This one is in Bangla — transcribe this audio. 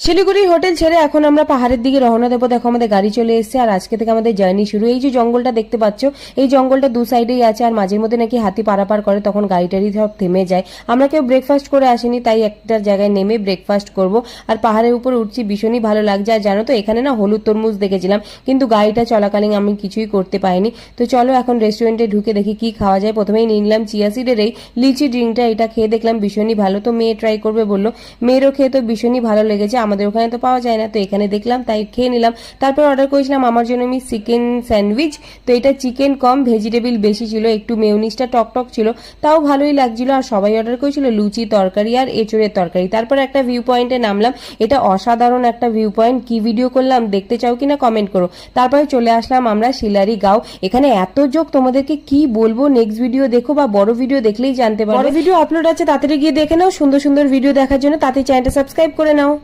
শিলিগুড়ি হোটেল ছেড়ে এখন আমরা পাহাড়ের দিকে রওনা দেবো। দেখো আমাদের গাড়ি চলে এসেছে আর আজকে থেকে আমাদের জার্নি শুরু। এই যে জঙ্গলটা দেখতে পাচ্ছ, এই জঙ্গলটা দু সাইডেই আছে আর মাঝের মধ্যে নাকি হাতি পারাপার করে, তখন গাড়িটারি সব থেমে যায়। আমরা কেউ ব্রেকফাস্ট করে আসিনি, তাই একটা জায়গায় নেমে ব্রেকফাস্ট করব। আর পাহাড়ের উপর উঠছি, ভীষণই ভালো লাগছে। আর জানো তো এখানে না হলুদ তরমুজ দেখেছিলাম, কিন্তু গাড়িটা চলাকালীন আমি কিছুই করতে পারিনি। তো চলো এখন রেস্টুরেন্টে ঢুকে দেখি কি খাওয়া যায়। প্রথমেই নিয়ে নিলাম চিয়া সিডের এই লিচি ড্রিঙ্কটা, এটা খেয়ে দেখলাম ভীষণই ভালো। তো মেয়ে ট্রাই করবে বললো, মেয়েরও খেয়ে তো ভীষণই ভালো লেগেছে। আমাদের ওখানে তো পাওয়া যায় না, তো এখানে দেখলাম তাই খেয়ে নিলাম। তারপর অর্ডার করেছিলাম আমার জন্য আমি চিকেন স্যান্ডউইচ। তো এটা চিকেন কম ভেজিটেবল বেশি ছিল, একটু মেয়োনিজটা টকটক ছিল, তাও ভালোই লাগছিল। আর সবাই অর্ডার করেছিল লুচি তরকারি আর এঁচড়ের তরকারি। তারপর একটা ভিউ পয়েন্টে নামলাম, এটা অসাধারণ একটা ভিউ পয়েন্ট। কি ভিডিও করলাম দেখতে চাও কিনা কমেন্ট করো। তারপরে চলে আসলাম আমরা শিলারি গাঁও। এখানে এত যোগ তোমাদেরকে কি বলবো, নেক্সট ভিডিও দেখো বা বড় ভিডিও দেখলেই জানতে পারবে। বড় ভিডিও আপলোড আছে, তাড়াতাড়ি গিয়ে দেখে নাও। সুন্দর সুন্দর ভিডিও দেখার জন্য তাতে চ্যানেলটা সাবস্ক্রাইব করে নাও।